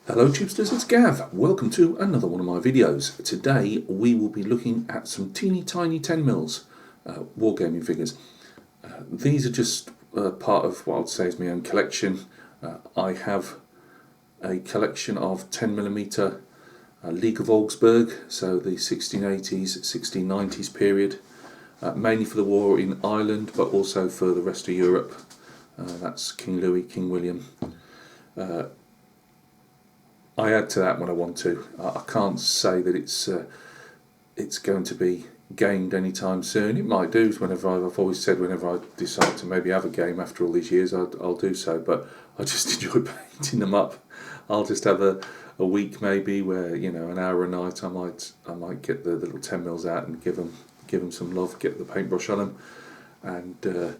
Hello Chipsters, it's Gav. Welcome to another one of my videos. Today we will be looking at some teeny tiny 10mm wargaming figures. These are just part of what I'd say is my own collection. I have a collection of 10mm League of Augsburg, so the 1680s, 1690s period, mainly for the war in Ireland but also for the rest of Europe. That's King Louis, King William. I add to that when I want to. I can't say that it's going to be gamed anytime soon. It might do. I've always said whenever I decide to maybe have a game after all these years, I'll do so. But I just enjoy painting them up. I'll just have a week maybe where an hour a night I might get the little 10mm out and give them some love. Get the paintbrush on them, and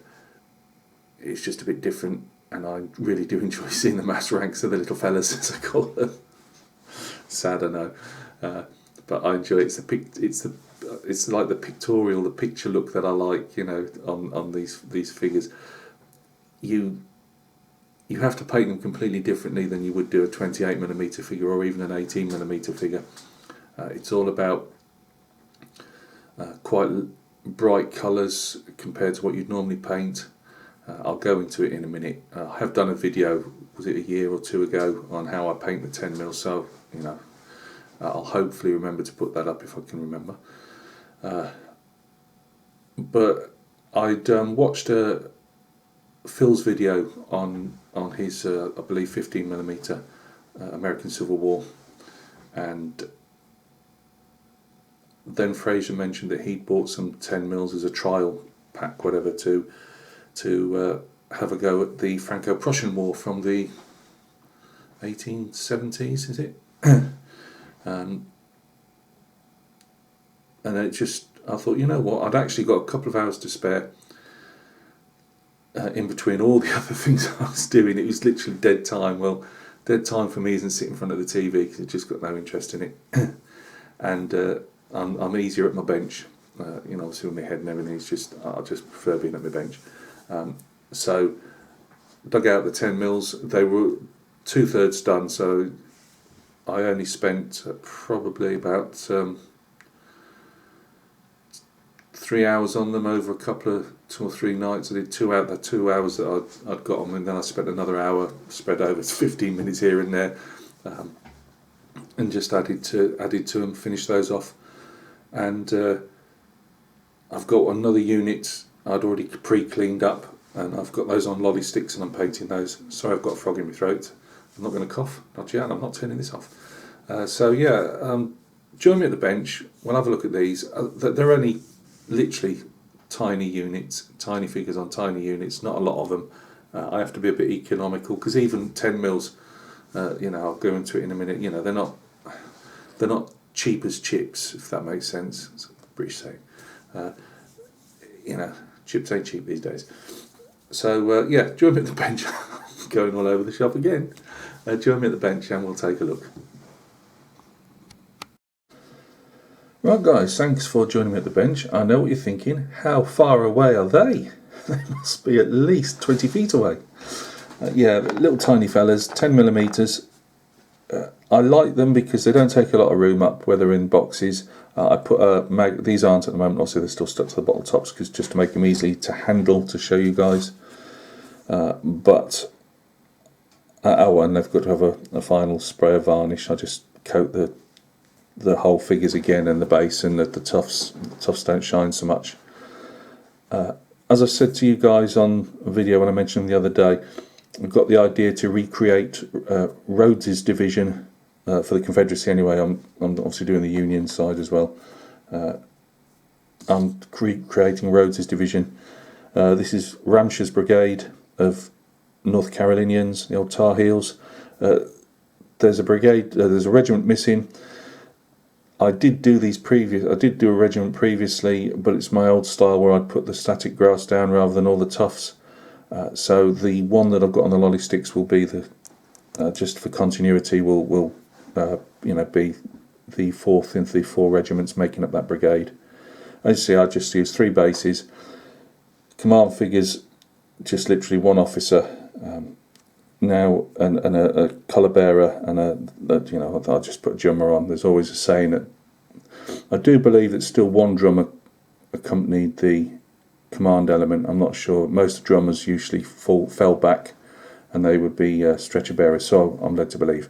it's just a bit different. And I really do enjoy seeing the mass ranks of the little fellas, as I call them. Sad, I know, but I enjoy it. It's like the pictorial, the picture look that I like. On these figures, you have to paint them completely differently than you would do a 28mm figure or even an 18mm figure. It's all about quite bright colours compared to what you'd normally paint. I'll go into it in a minute. I have done a video, was it a year or two ago, on how I paint the 10mm, so I'll hopefully remember to put that up if I can remember. But I'd watched Phil's video on his, I believe, 15mm American Civil War, and then Fraser mentioned that he'd bought some 10mm as a trial pack, whatever, to have a go at the Franco-Prussian War from the 1870s, is it? And it just, I thought, you know what, I'd actually got a couple of hours to spare in between all the other things I was doing. It was literally dead time. Well, dead time for me isn't sitting in front of the TV because I've just got no interest in it. And I'm easier at my bench. Obviously with my head and everything, I just prefer being at my bench. So dug out the 10mm. They were 2/3 done, so I only spent probably about 3 hours on them over a couple of 2 or 3 nights. I did 2 hours that I'd got on, and then I spent another hour spread over 15 minutes here and there, and just added to them, finished those off. And I've got another unit I'd already pre-cleaned up, and I've got those on lolly sticks and I'm painting those. Sorry, I've got a frog in my throat. I'm not going to cough, not yet, I'm not turning this off. Join me at the bench. We'll have a look at these. They're only literally tiny units, tiny figures on tiny units, not a lot of them. I have to be a bit economical because even 10mm, I'll go into it in a minute, they're not cheap as chips, if that makes sense. It's a British saying. Chips ain't cheap these days. So join me at the bench. Going all over the shop again. Join me at the bench and we'll take a look. Right guys, thanks for joining me at the bench. I know what you're thinking. How far away are they? They must be at least 20 feet away. Little tiny fellas, 10mm. I like them because they don't take a lot of room up, whether in boxes. I put these aren't at the moment, obviously they're still stuck to the bottle tops, because just to make them easily to handle to show you guys. And they've got to have a final spray of varnish. I just coat the whole figures again and the base, and the tufts don't shine so much. As I said to you guys on a video when I mentioned them the other day, I've got the idea to recreate Rhodes's division for the Confederacy anyway. I'm obviously doing the Union side as well. I'm creating Rhodes's division. This is Ramsher's brigade of North Carolinians, the old Tar Heels. There's a brigade, there's a regiment missing. I did do a regiment previously, but it's my old style where I'd put the static grass down rather than all the tufts. So the one that I've got on the lolly sticks will be just for continuity, will be the fourth into the 4 regiments making up that brigade. As you see, I just use 3 bases. Command figures, just literally 1 officer, now and a colour bearer and I'll just put a drummer on. There's always a saying that I do believe that still one drummer accompanied the command element. I'm not sure. Most drummers usually fell back and they would be stretcher bearers, so I'm led to believe.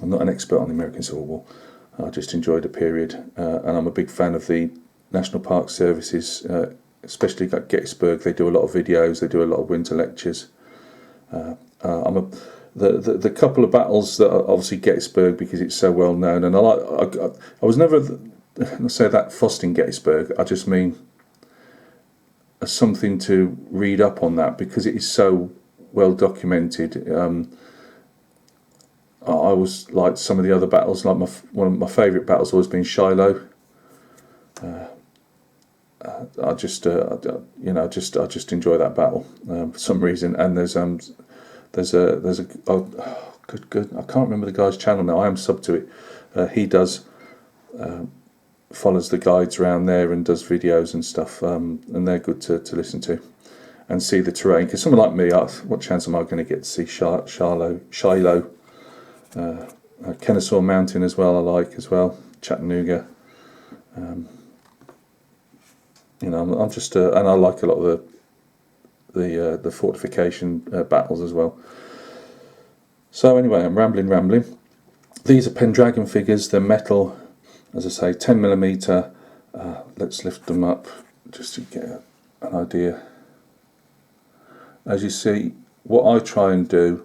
I'm not an expert on the American Civil War. I just enjoyed the period, and I'm a big fan of the National Park Services, especially at Gettysburg. They do a lot of videos, they do a lot of winter lectures. The couple of battles that are obviously Gettysburg, because it's so well known, and I was never, I say that fussed in Gettysburg. I just mean something to read up on that because it is so well documented. I always liked some of the other battles. Like one of my favourite battles always been Shiloh. I just enjoy that battle for some reason. And there's a good. I can't remember the guy's channel now. I am sub to it. He does follows the guides around there and does videos and stuff. And they're good to listen to and see the terrain. Because someone like me, what chance am I going to get to see Shiloh? Kennesaw Mountain as well. I like as well. Chattanooga. I'm just and I like a lot of the fortification battles as well. So anyway, I'm rambling. These are pendraken figures. They're metal, as I say, 10mm. Let's lift them up just to get an idea. As you see, what I try and do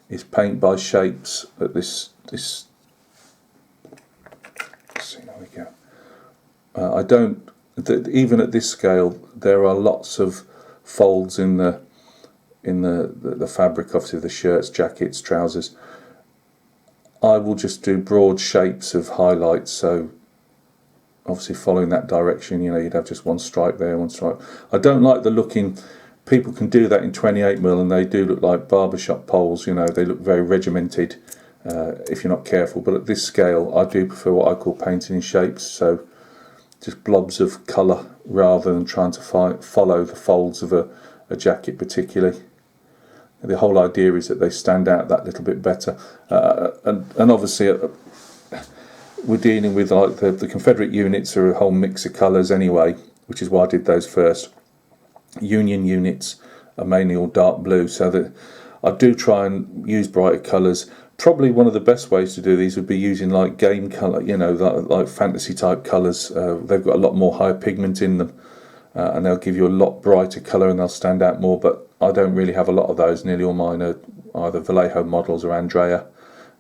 is paint by shapes at this. Let's see, there we go. I don't. Even at this scale, there are lots of folds in the fabric, obviously the shirts, jackets, trousers. I will just do broad shapes of highlights, so obviously following that direction, you'd have just one stripe there, one stripe. I don't like the looking. People can do that in 28mm and they do look like barbershop poles. They look very regimented if you're not careful. But at this scale, I do prefer what I call painting in shapes. So just blobs of colour rather than trying to follow the folds of a jacket particularly. The whole idea is that they stand out that little bit better. And obviously we're dealing with like the Confederate units are a whole mix of colours anyway, which is why I did those first. Union units are mainly all dark blue, so that I do try and use brighter colours. Probably one of the best ways to do these would be using like game colour, like fantasy type colours. They've got a lot more high pigment in them, and they'll give you a lot brighter colour and they'll stand out more. But I don't really have a lot of those. Nearly all mine are either Vallejo models or Andrea,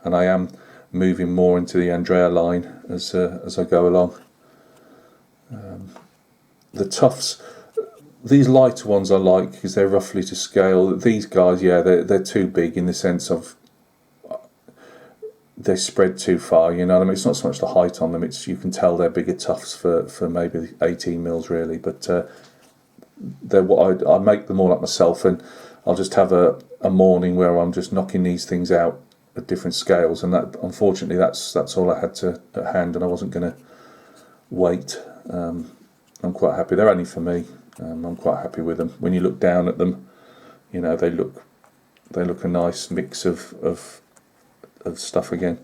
and I am moving more into the Andrea line as I go along. The Tufts. These lighter ones I like because they're roughly to scale. These guys, they're too big in the sense of they spread too far. You know what I mean? It's not so much the height on them. It's you can tell they're bigger Tufts for maybe 18mm really. But they're what I make them all up myself, and I'll just have a morning where I'm just knocking these things out at different scales. And that, unfortunately, that's all I had at hand, and I wasn't going to wait. I'm quite happy. They're only for me. I'm quite happy with them. When you look down at them, they look a nice mix of stuff again.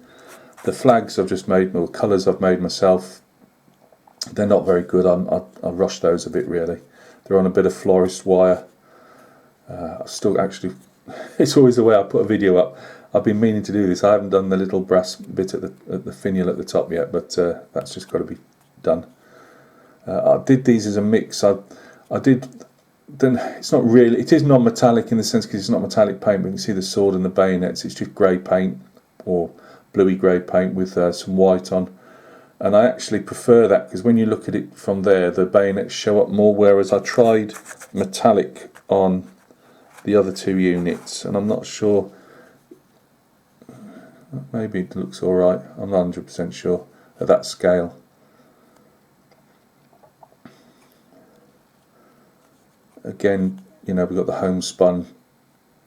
The flags I've just made, or colours I've made myself, they're not very good. I rushed those a bit really. They're on a bit of florist wire. I still actually, it's always the way I put a video up. I've been meaning to do this. I haven't done the little brass bit at the finial at the top yet, but that's just got to be done. I did these as a mix. I did. Then it's not really. It is non-metallic in the sense because it's not metallic paint. But you can see the sword and the bayonets. It's just grey paint or bluey grey paint with some white on. And I actually prefer that because when you look at it from there, the bayonets show up more. Whereas I tried metallic on the other two units, and I'm not sure. Maybe it looks all right. I'm not 100% sure at that scale. Again, we've got the homespun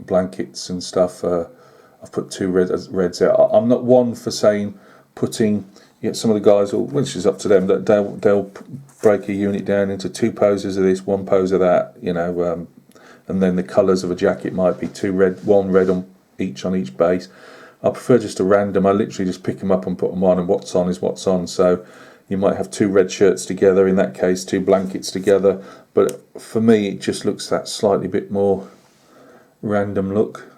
blankets and stuff. I've put two reds out. I'm not one for saying putting. Some of the guys, which is up to them, that they'll break a unit down into two poses of this, one pose of that. and then the colours of a jacket might be one red on each base. I prefer just a random. I literally just pick them up and put them on, and what's on is what's on. So you might have 2 red shirts together, in that case 2 blankets together, but for me it just looks that slightly bit more random look.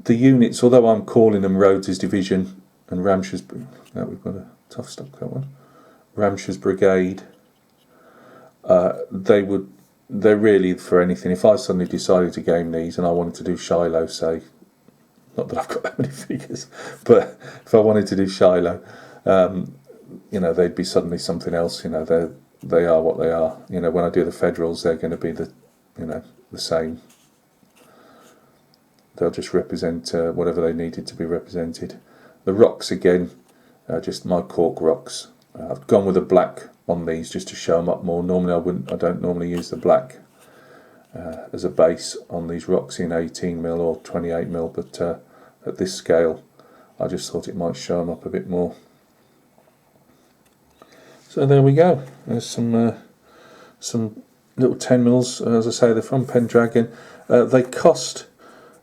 The units, although I'm calling them Rhodes's Division and Ramsher's, we've got a tough stuff, that one, Ramsher's Brigade, they're really for anything. If I suddenly decided to game these and I wanted to do Shiloh, say, not that I've got that many figures, but if I wanted to do Shiloh, they'd be suddenly something else. They are what they are. When I do the Federals, they're going to be the same. They'll just represent whatever they needed to be represented. The rocks again, just my cork rocks. I've gone with a black on these just to show them up more. Normally I don't normally use the black as a base on these rocks in 18mm or 28mm, but at this scale I just thought it might show them up a bit more. So there we go. There's some little 10mm. As I say, they're from Pendraken. They cost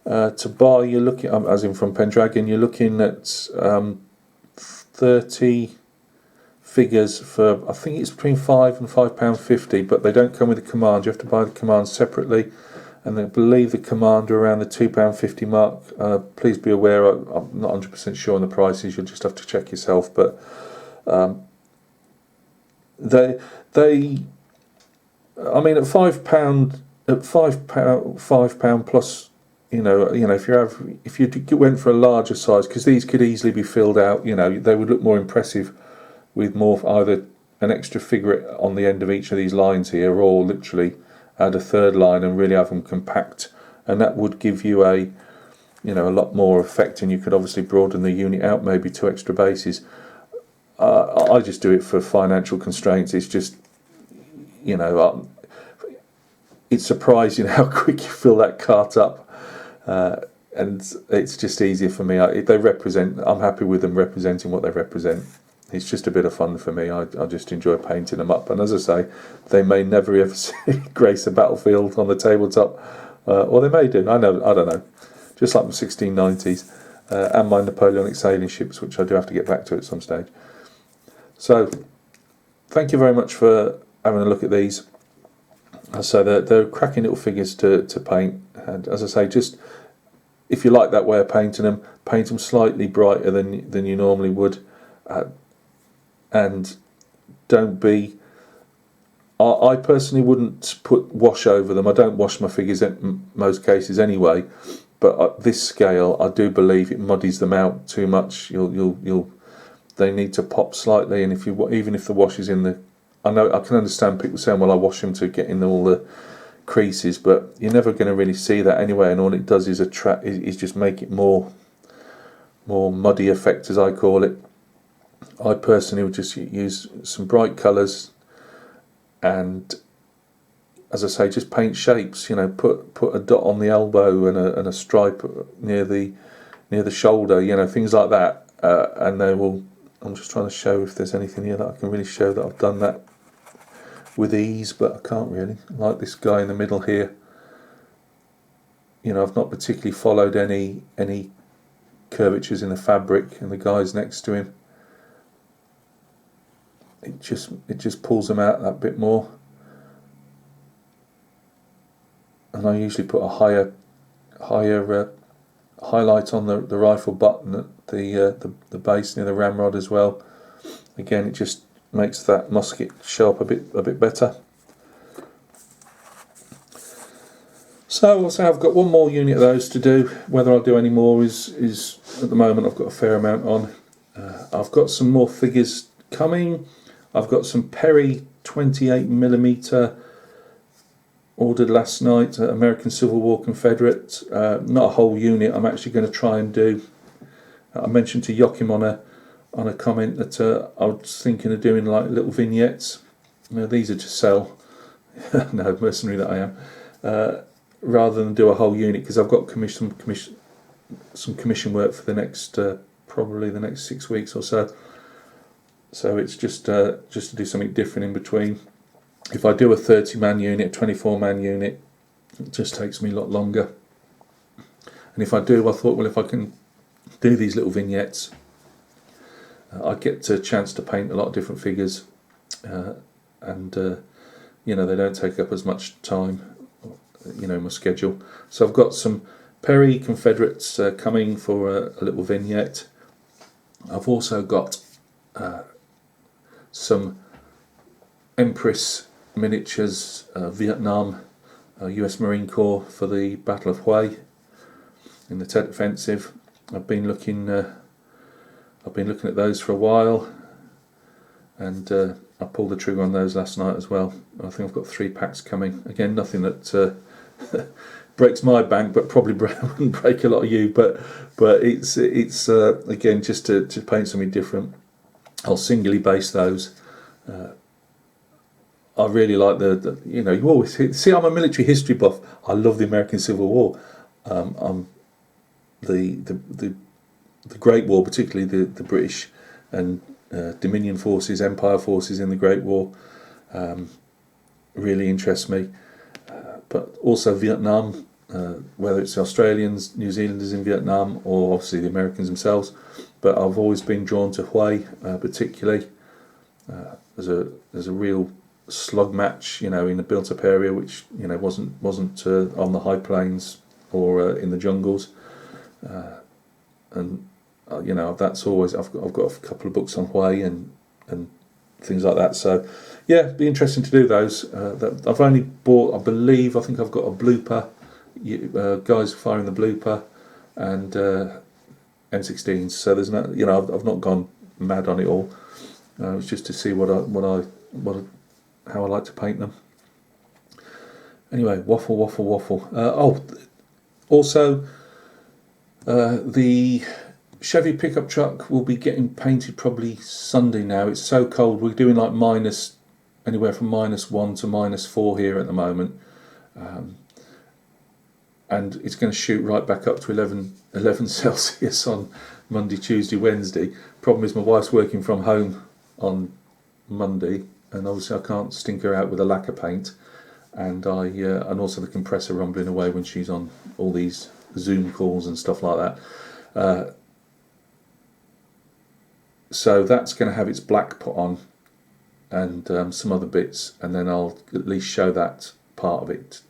to buy, you're looking, as in from Pendragon, you're looking at 30 figures for, I think it's between £5 and £5.50, but they don't come with a command. You have to buy the command separately, and I believe the command are around the £2.50 mark. Please be aware, I'm not 100% sure on the prices. You'll just have to check yourself, but they I mean, at £5 £5 plus, if you went for a larger size, because these could easily be filled out, they would look more impressive with more either an extra figure on the end of each of these lines here, or literally add a third line and really have them compact, and that would give you a lot more effect, and you could obviously broaden the unit out, maybe 2 extra bases. I just do it for financial constraints. It's just, it's surprising how quick you fill that cart up, and it's just easier for me. I'm happy with them representing what they represent. It's just a bit of fun for me. I just enjoy painting them up, and as I say, they may never ever see grace a battlefield on the tabletop, or they may do. I don't know. Just like my 1690s and my Napoleonic sailing ships, which I do have to get back to at some stage. So, thank you very much for having a look at these. So they're cracking little figures to paint, and as I say, just if you like that way of painting them, paint them slightly brighter than you normally would, and don't be. I personally wouldn't put wash over them. I don't wash my figures in most cases anyway, but at this scale, I do believe it muddies them out too much. They need to pop slightly, and even if the wash is in the, I can understand people saying, well, I wash them to get in all the creases, but you're never going to really see that anyway, and all it does is just make it more muddy effect, as I call it. I personally would just use some bright colours, and as I say, just paint shapes. Put a dot on the elbow and a stripe near the shoulder. Things like that, and they will. I'm just trying to show if there's anything here that I can really show that I've done that with ease, but I can't really. Like this guy in the middle here, I've not particularly followed any curvatures in the fabric, and the guys next to him, it just pulls them out that bit more. And I usually put a higher highlight on the rifle button at the base near the ramrod as well. Again, it just makes that musket show up a bit better. So I've got one more unit of those to do. Whether I'll do any more is at the moment I've got a fair amount on. I've got some more figures coming. I've got some Perry 28mm ordered last night, American Civil War Confederate. Not a whole unit. I'm actually going to try and do. I mentioned to Joachim on a comment that I was thinking of doing like little vignettes. These are to sell. No, mercenary that I am. Rather than do a whole unit, because I've got some commission work for the next probably the next 6 weeks or so. So it's just to do something different in between. If I do a 30-man unit, 24-man unit, it just takes me a lot longer. And if I do, I thought, well, if I can do these little vignettes, I get a chance to paint a lot of different figures, and you know, they don't take up as much time, you know, in my schedule. So I've got some Perry Confederates coming for a little vignette. I've also got some Empress miniatures, Vietnam, US Marine Corps for the Battle of Hue in the Tet Offensive. I've been looking at those for a while, and I pulled the trigger on those last night as well. I think I've got 3 packs coming. Again, nothing that breaks my bank, but probably wouldn't break a lot of you. But it's again, just to paint something different. I'll singularly base those. I really like the you know, you always see, I'm a military history buff. I love the American Civil War. I'm the Great War, particularly the British and Dominion forces, Empire forces in the Great War, really interests me. But also Vietnam, whether it's the Australians, New Zealanders in Vietnam, or obviously the Americans themselves. But I've always been drawn to Hue, particularly. There's a real slug match, you know, in a built-up area, which, you know, wasn't on the high plains or in the jungles, and you know, that's always, I've got a couple of books on Hue and things like that. So yeah, it'd be interesting to do those. I've only bought, I think I've got a blooper, guys firing the blooper, and M16s. So there's no, you know, I've not gone mad on it all. It's just to see how I like to paint them. Anyway, waffle. Also, the Chevy pickup truck will be getting painted probably Sunday now. It's so cold. We're doing like anywhere from -1 to -4 here at the moment, and it's going to shoot right back up to 11 Celsius on Monday, Tuesday, Wednesday. Problem is, my wife's working from home on Monday, and obviously I can't stink her out with a lacquer paint, and and also the compressor rumbling away when she's on all these Zoom calls and stuff like that. So that's going to have its black put on, and some other bits, and then I'll at least show that part of it,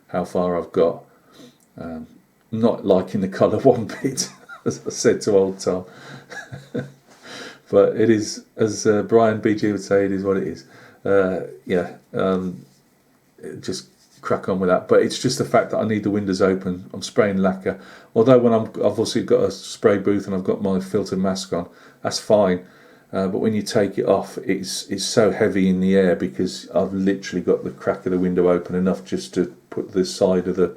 how far I've got. Not liking the colour one bit, as I said to old Tom. But it is, as Brian BG would say, it is what it is. Just crack on with that. But it's just the fact that I need the windows open. I'm spraying lacquer. Although when I've obviously got a spray booth and I've got my filtered mask on, that's fine. But when you take it off, it's so heavy in the air, because I've literally got the crack of the window open enough just to put the side of the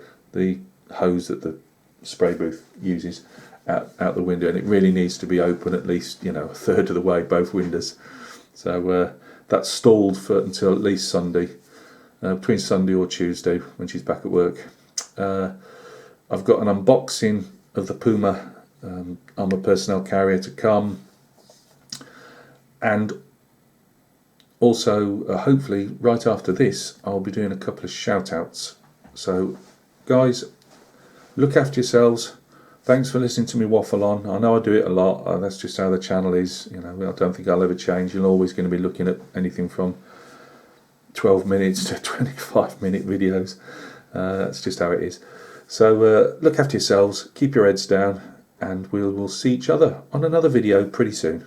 hose that the spray booth uses out the window, and it really needs to be open at least, you know, a third of the way, both windows. So that's stalled until at least Sunday, between Sunday or Tuesday when she's back at work. I've got an unboxing of the Puma armour personnel carrier to come, and also hopefully right after this I'll be doing a couple of shout outs. So guys, look after yourselves. Thanks for listening to me waffle on. I know I do it a lot. That's just how the channel is. You know, I don't think I'll ever change. You're always going to be looking at anything from 12 minutes to 25-minute videos. That's just how it is. So look after yourselves. Keep your heads down, and we'll see each other on another video pretty soon.